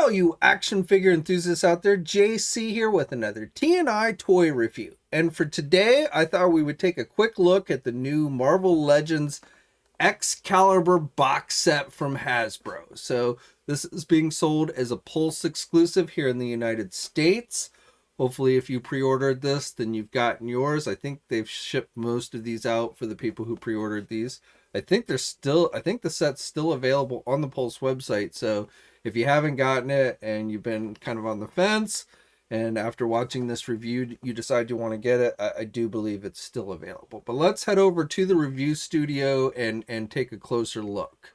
all you action figure enthusiasts out there, JC here with another T&I toy review. And for today, I thought we would take a quick look at the new Marvel Legends Excalibur box set from Hasbro. So this is being sold as a Pulse exclusive here in the United States. Hopefully if you pre-ordered this, then you've gotten yours. I think they've shipped most of these out for the people who pre-ordered these. I think the set's still available on the Pulse website. So if you haven't gotten it and you've been kind of on the fence, and after watching this review, you decide you want to get it, I do believe it's still available. But let's head over to the review studio and take a closer look.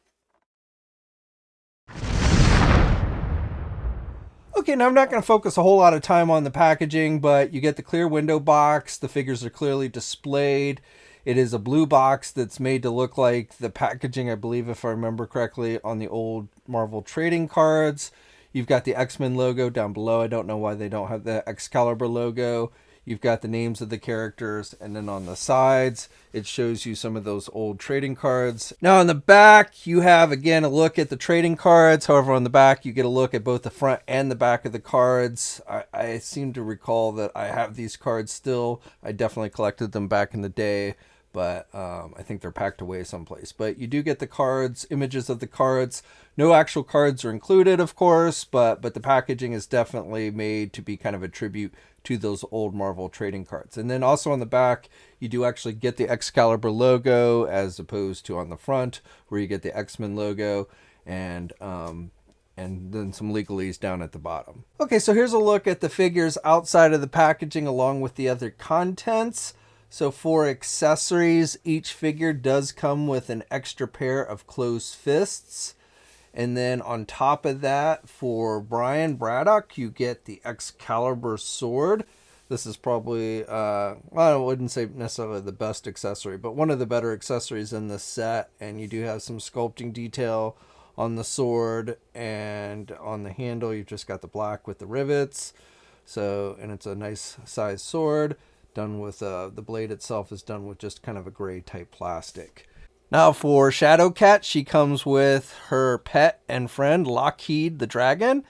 Okay, now I'm not going to focus a whole lot of time on the packaging, but you get the clear window box. The figures are clearly displayed. It is a blue box that's made to look like the packaging, I believe, if I remember correctly, on the old Marvel trading cards. You've got the X-Men logo down below. I don't know why they don't have the Excalibur logo. You've got the names of the characters, and then on the sides, it shows you some of those old trading cards. Now on the back, you have, again, a look at the trading cards. However, on the back, you get a look at both the front and the back of the cards. I seem to recall that I have these cards still. I definitely collected them back in the day, but I think they're packed away someplace. But you do get the cards, images of the cards. No actual cards are included, of course, but the packaging is definitely made to be kind of a tribute to those old Marvel trading cards. And then also on the back, you do actually get the Excalibur logo as opposed to on the front, where you get the X-Men logo and then some legalese down at the bottom. Okay, so here's a look at the figures outside of the packaging along with the other contents. So for accessories, each figure does come with an extra pair of closed fists. And then on top of that, for Brian Braddock, you get the Excalibur sword. This is probably, I wouldn't say necessarily the best accessory, but one of the better accessories in this set. And you do have some sculpting detail on the sword, and on the handle, you've just got the black with the rivets. So, and it's a nice size sword. Done with the blade itself is done with just kind of a gray type plastic. Now for Shadowcat, she comes with her pet and friend Lockheed the dragon,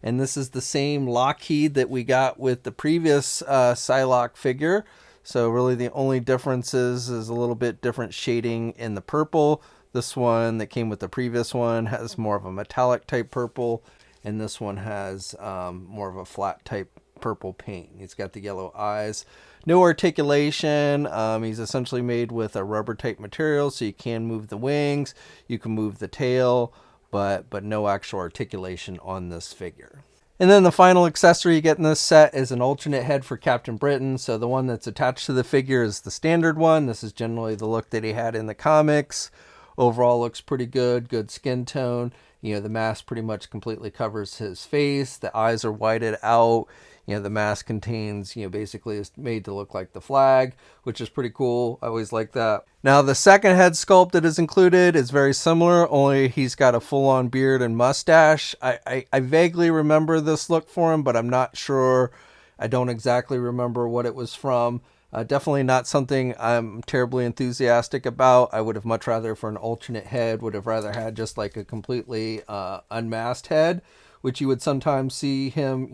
and this is the same Lockheed that we got with the previous Psylocke figure. So really the only difference is a little bit different shading in the purple. This one that came with the previous one has more of a metallic type purple, and this one has more of a flat type purple paint. He's got the yellow eyes. No articulation. He's essentially made with a rubber type material, so you can move the wings, you can move the tail, but no actual articulation on this figure. And then the final accessory you get in this set is an alternate head for Captain Britain. So the one that's attached to the figure is the standard one. This is generally the look that he had in the comics. Overall looks pretty good, good skin tone. You know, the mask pretty much completely covers his face. The eyes are whited out. You know, the mask contains, basically is made to look like the flag, which is pretty cool. I always like that. Now, the second head sculpt that is included is very similar, only he's got a full-on beard and mustache. I vaguely remember this look for him, but I'm not sure. I don't exactly remember what it was from. Definitely not something I'm terribly enthusiastic about. I would have much rather, for an alternate head, would have rather had just like a completely unmasked head, which you would sometimes see him,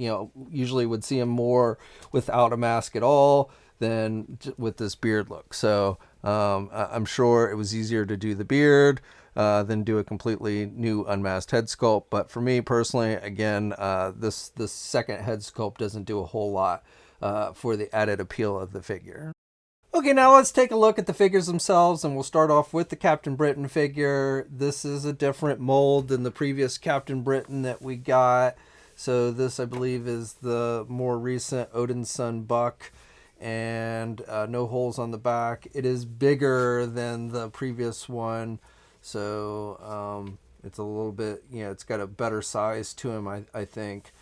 usually would see him more without a mask at all than with this beard look. So I'm sure it was easier to do the beard than do a completely new unmasked head sculpt. But for me personally, again, this second head sculpt doesn't do a whole lot for the added appeal of the figure. Okay, now let's take a look at the figures themselves, and we'll start off with the Captain Britain figure. This is a different mold than the previous Captain Britain that we got. So this, I believe, is the more recent Odin's Son Buck, and no holes on the back. It is bigger than the previous one, so it's a little bit, it's got a better size to him, I think.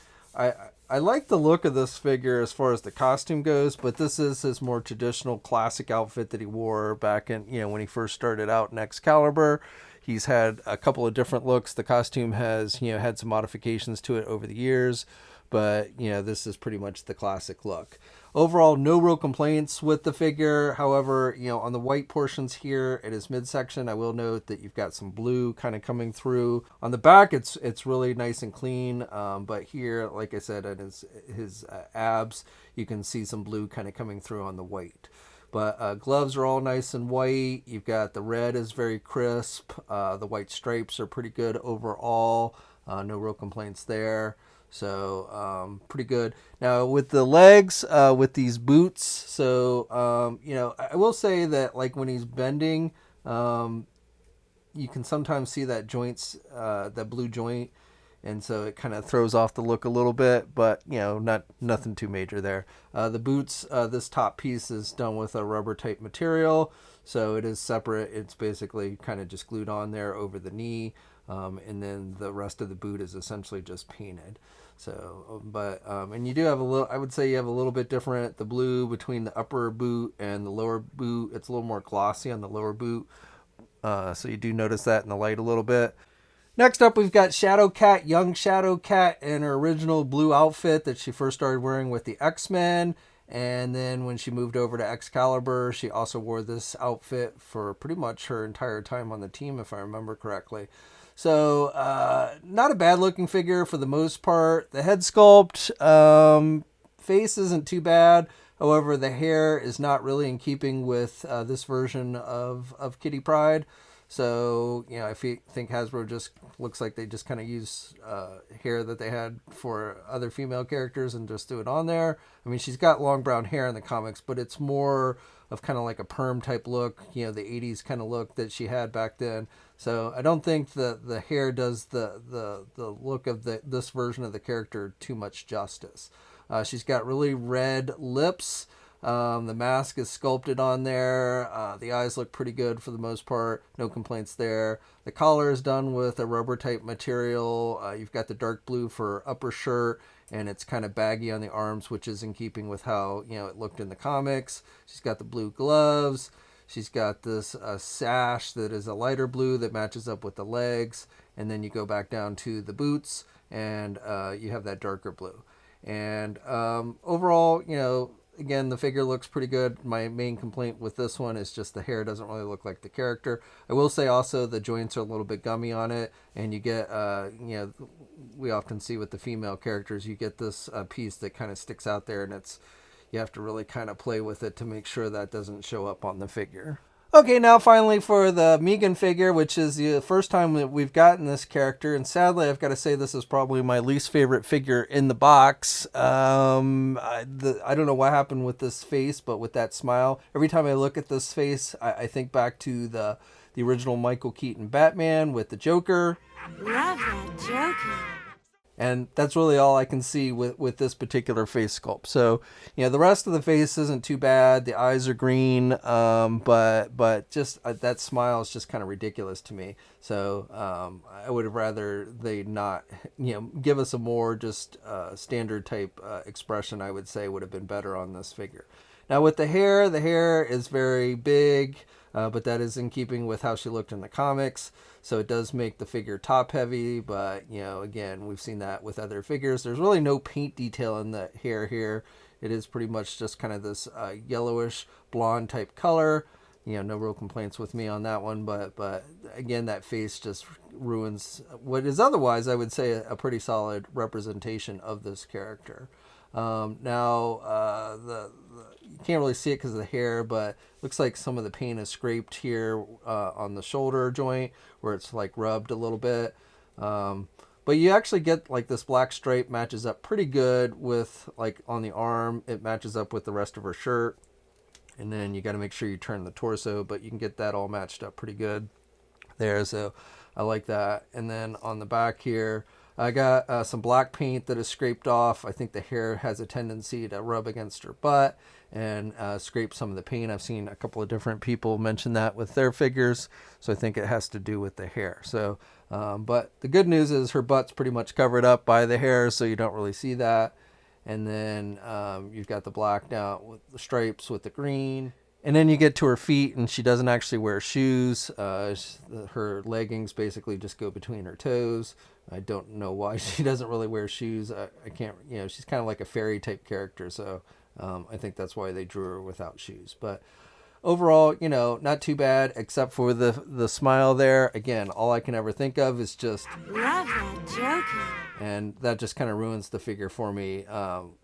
I like the look of this figure as far as the costume goes, but this is his more traditional classic outfit that he wore back in, when he first started out in Excalibur. He's had a couple of different looks. The costume has, had some modifications to it over the years, but you know, this is pretty much the classic look. Overall, no real complaints with the figure. However, you know, on the white portions here at his midsection, I will note that you've got some blue kind of coming through. On the back, it's really nice and clean, but here, like I said, at his abs, you can see some blue kind of coming through on the white. But gloves are all nice and white. You've got the red is very crisp. The white stripes are pretty good overall. No real complaints there. So pretty good. Now with the legs, with these boots, so you know, I will say that like when he's bending, you can sometimes see that that blue joint, and so it kind of throws off the look a little bit, but you know, nothing too major there. The boots, this top piece is done with a rubber type material, so it is separate. It's basically kind of just glued on there over the knee, and then the rest of the boot is essentially just painted. So, but and you do have a little, I would say you have a little bit different, the blue between the upper boot and the lower boot. It's a little more glossy on the lower boot, so you do notice that in the light a little bit. Next up, we've got Shadowcat, young Shadowcat, in her original blue outfit that she first started wearing with the X-Men. And then when she moved over to Excalibur, she also wore this outfit for pretty much her entire time on the team, if I remember correctly. So, not a bad looking figure for the most part. The head sculpt, face isn't too bad. However, the hair is not really in keeping with this version of Kitty Pryde. So, you know, I think Hasbro just looks like they just kind of use hair that they had for other female characters and just do it on there. I mean, she's got long brown hair in the comics, but it's more of kind of like a perm type look, you know, the 80s kind of look that she had back then. So I don't think the hair does the look of this version of the character too much justice. She's got really red lips. The mask is sculpted on there. The eyes look pretty good for the most part. No complaints there. The collar is done with a rubber type material. You've got the dark blue for upper shirt, and it's kind of baggy on the arms, which is in keeping with how, you know, it looked in the comics. She's got the blue gloves. She's got this sash that is a lighter blue that matches up with the legs. And then you go back down to the boots, and you have that darker blue. And overall, you know, again, the figure looks pretty good. My main complaint with this one is just the hair doesn't really look like the character. I will say also the joints are a little bit gummy on it, and you get, you know, we often see with the female characters, you get this piece that kind of sticks out there, and you have to really kind of play with it to make sure that doesn't show up on the figure. Okay, now finally for the Meggan figure, which is the first time that we've gotten this character, and sadly I've got to say this is probably my least favorite figure in the box. I don't know what happened with this face, but with that smile, every time I look at this face, I think back to the original Michael Keaton Batman with the Joker. Love that Joker. And that's really all I can see with this particular face sculpt. So, you know, the rest of the face isn't too bad. The eyes are green, but just that smile is just kind of ridiculous to me. So I would have rather they not, you know, give us a more just standard type expression, I would say would have been better on this figure. Now with the hair is very big, but that is in keeping with how she looked in the comics. So it does make the figure top heavy, but, you know, again, we've seen that with other figures. There's really no paint detail in the hair here. It is pretty much just kind of this yellowish blonde type color. You know, no real complaints with me on that one, but again, that face just ruins what is otherwise, I would say, a pretty solid representation of this character. Now, you can't really see it because of the hair, but looks like some of the paint is scraped here on the shoulder joint where it's like rubbed a little bit. But you actually get like this black stripe matches up pretty good with like on the arm. It matches up with the rest of her shirt. And then you got to make sure you turn the torso, but you can get that all matched up pretty good there. So I like that. And then on the back here, I got some black paint that is scraped off. I think the hair has a tendency to rub against her butt and scrape some of the paint. I've seen a couple of different people mention that with their figures. So I think it has to do with the hair. So, but the good news is her butt's pretty much covered up by the hair, so you don't really see that. And then you've got the black down with the stripes with the green. And then you get to her feet, and she doesn't actually wear shoes. Her leggings basically just go between her toes. I don't know why she doesn't really wear shoes. I can't, she's kind of like a fairy type character. So I think that's why they drew her without shoes. But overall, not too bad, except for the smile there. Again, all I can ever think of is just Love that joking. and that just kind of ruins the figure for me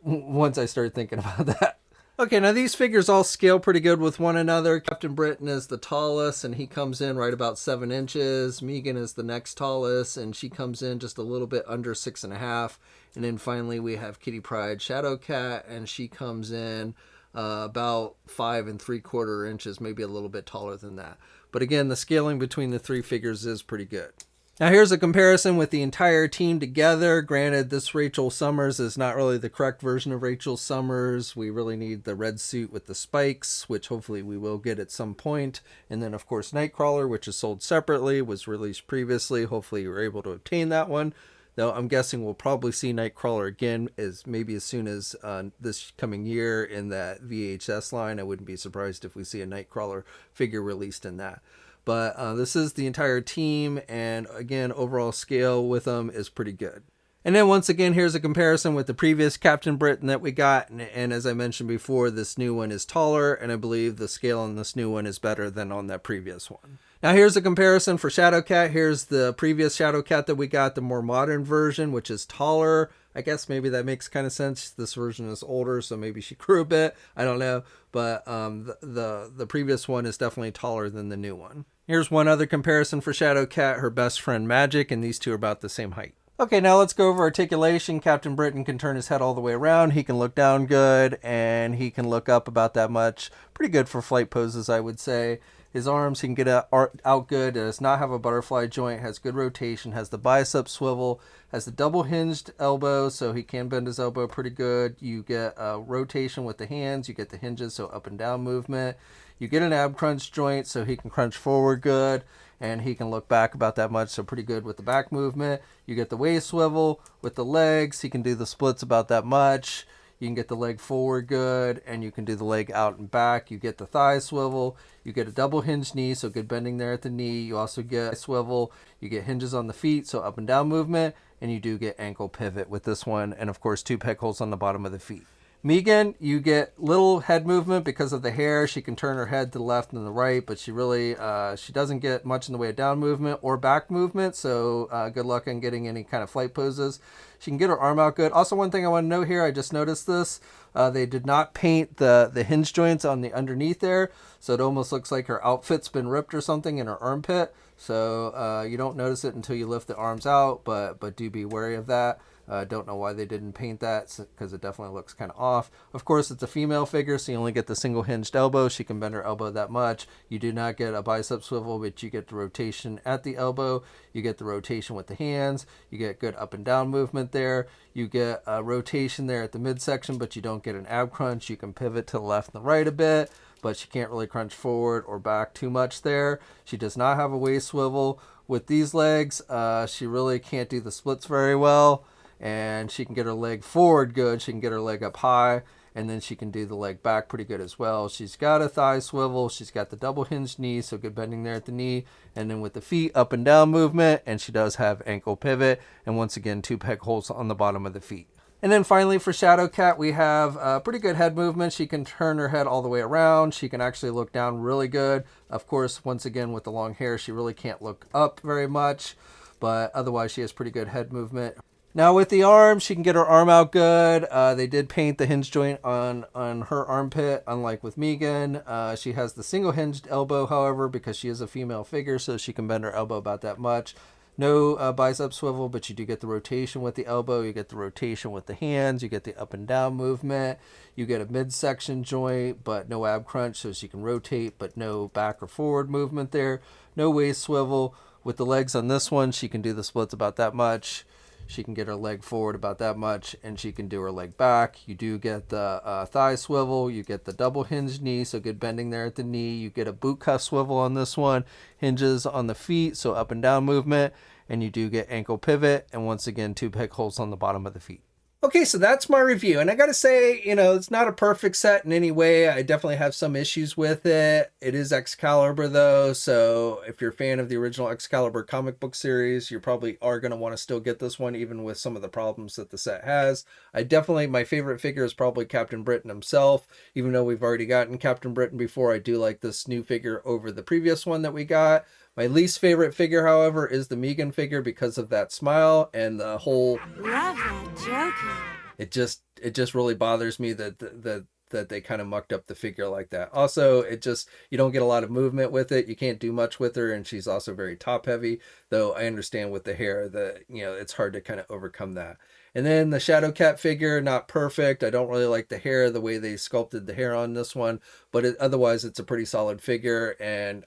once I start thinking about that. Okay, now these figures all scale pretty good with one another. Captain Britain is the tallest, and he comes in right about 7 inches. Meggan is the next tallest, and she comes in just a little bit under 6.5. And then finally we have Kitty Pryde Shadowcat, and she comes in about 5 3/4 inches, maybe a little bit taller than that. But again, the scaling between the three figures is pretty good. Now here's a comparison with the entire team together. Granted, this Rachel Summers is not really the correct version of Rachel Summers. We really need the red suit with the spikes, which hopefully we will get at some point. And then of course Nightcrawler, which is sold separately, was released previously. Hopefully you were able to obtain that one. Though I'm guessing we'll probably see Nightcrawler again as soon as this coming year in that VHS line. I wouldn't be surprised if we see a Nightcrawler figure released in that. But this is the entire team, and again, overall scale with them is pretty good. And then once again, here's a comparison with the previous Captain Britain that we got. And as I mentioned before, this new one is taller, and I believe the scale on this new one is better than on that previous one. Now here's a comparison for Shadowcat. Here's the previous Shadowcat that we got, the more modern version, which is taller. I guess maybe that makes kind of sense. This version is older, so maybe she grew a bit. I don't know. But the previous one is definitely taller than the new one. Here's one other comparison for Shadowcat, her best friend Magic, and these two are about the same height. Okay, now let's go over articulation. Captain Britain can turn his head all the way around. He can look down good, and he can look up about that much. Pretty good for flight poses, I would say. His arms, he can get out good. Does not have a butterfly joint. Has good rotation. Has the bicep swivel. Has the double hinged elbow, so he can bend his elbow pretty good. You get rotation with the hands. You get the hinges, so up and down movement. You get an ab crunch joint, so he can crunch forward good. And he can look back about that much, so pretty good with the back movement. You get the waist swivel with the legs. He can do the splits about that much. You can get the leg forward good, and you can do the leg out and back. You get the thigh swivel. You get a double hinge knee, so good bending there at the knee. You also get a swivel. You get hinges on the feet, so up and down movement. And you do get ankle pivot with this one. And of course, 2 peg holes on the bottom of the feet. Meggan, you get little head movement because of the hair. She can turn her head to the left and the right, but she really, she doesn't get much in the way of down movement or back movement. So good luck on getting any kind of flight poses. She can get her arm out good. Also, one thing I want to note here, I just noticed this. They did not paint the hinge joints on the underneath there. So it almost looks like her outfit's been ripped or something in her armpit. So you don't notice it until you lift the arms out, but do be wary of that. Don't know why they didn't paint that, because it definitely looks kind of off. Of course, it's a female figure, so you only get the single hinged elbow. She can bend her elbow that much. You do not get a bicep swivel, but you get the rotation at the elbow. You get the rotation with the hands. You get good up and down movement there. You get a rotation there at the midsection, but you don't get an ab crunch. You can pivot to the left and the right a bit, but she can't really crunch forward or back too much there. She does not have a waist swivel. With these legs, she really can't do the splits very well. And she can get her leg forward good. She can get her leg up high. And then she can do the leg back pretty good as well. She's got a thigh swivel. She's got the double hinged knee, so good bending there at the knee. And then with the feet, up and down movement. And she does have ankle pivot. And once again, 2 peg holes on the bottom of the feet. And then finally for Shadowcat, we have pretty good head movement. She can turn her head all the way around. She can actually look down really good. Of course, once again, with the long hair, she really can't look up very much. But otherwise, she has pretty good head movement. Now with the arm, she can get her arm out good. They did paint the hinge joint on her armpit, unlike with Meggan. She has the single hinged elbow, however, because she is a female figure, so she can bend her elbow about that much. No bicep swivel, but you do get the rotation with the elbow. You get the rotation with the hands. You get the up and down movement. You get a midsection joint, but no ab crunch, so she can rotate, but no back or forward movement there. No waist swivel. With the legs on this one, she can do the splits about that much. She can get her leg forward about that much, and she can do her leg back. You do get the thigh swivel. You get the double hinged knee, so good bending there at the knee. You get a boot cuff swivel on this one. Hinges on the feet, so up and down movement. And you do get ankle pivot, and once again, 2 peg holes on the bottom of the feet. Okay, so that's my review. And I got to say, it's not a perfect set in any way. I definitely have some issues with it. It is Excalibur, though. So if you're a fan of the original Excalibur comic book series, you probably are going to want to still get this one, even with some of the problems that the set has. My favorite figure is probably Captain Britain himself. Even though we've already gotten Captain Britain before, I do like this new figure over the previous one that we got. My least favorite figure, however, is the Meggan figure because of that smile and the whole. Love that joking. It just really bothers me that they kind of mucked up the figure like that. Also, you don't get a lot of movement with it. You can't do much with her, and she's also very top heavy. Though I understand with the hair that it's hard to kind of overcome that. And then the Shadowcat figure, not perfect. I don't really like the hair, the way they sculpted the hair on this one, but otherwise it's a pretty solid figure. And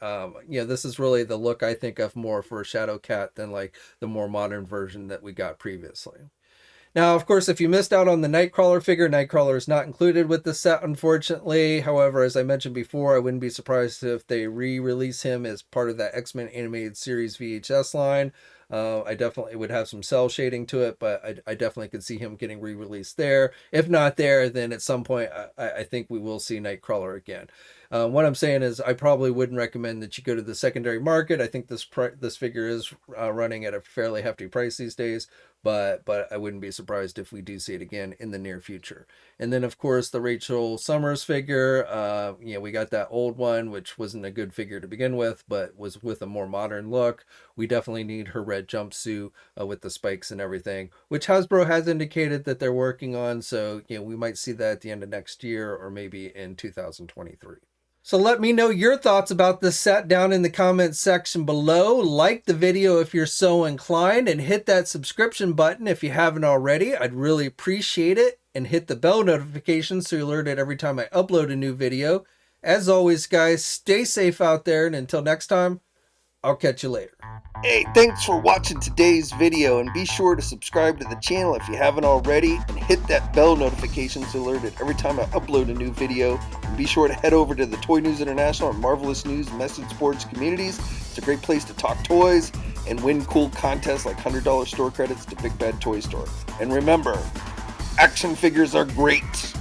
this is really the look I think of more for Shadowcat than like the more modern version that we got previously. Now, of course, if you missed out on the Nightcrawler figure, Nightcrawler is not included with the set, unfortunately. However, as I mentioned before, I wouldn't be surprised if they re-release him as part of that X-Men Animated Series VHS line. I definitely would have some cell shading to it, but I definitely could see him getting re-released there. If not there, then at some point, I think we will see Nightcrawler again. What I'm saying is I probably wouldn't recommend that you go to the secondary market. I think this figure is running at a fairly hefty price these days, but I wouldn't be surprised if we do see it again in the near future. And then, of course, the Rachel Summers figure, we got that old one, which wasn't a good figure to begin with, but was with a more modern look. We definitely need her red jumpsuit with the spikes and everything, which Hasbro has indicated that they're working on. So, we might see that at the end of next year or maybe in 2023. So let me know your thoughts about this set down in the comments section below. Like the video if you're so inclined, and hit that subscription button if you haven't already. I'd really appreciate it. And hit the bell notification so you're alerted every time I upload a new video. As always, guys, stay safe out there, and until next time, I'll catch you later. Hey, thanks for watching today's video, and be sure to subscribe to the channel if you haven't already, and hit that bell notification so you're alerted every time I upload a new video. And be sure to head over to the Toy News International and Marvelous News message boards communities. It's a great place to talk toys and win cool contests like $100 store credits to Big Bad Toy Store. And remember, action figures are great.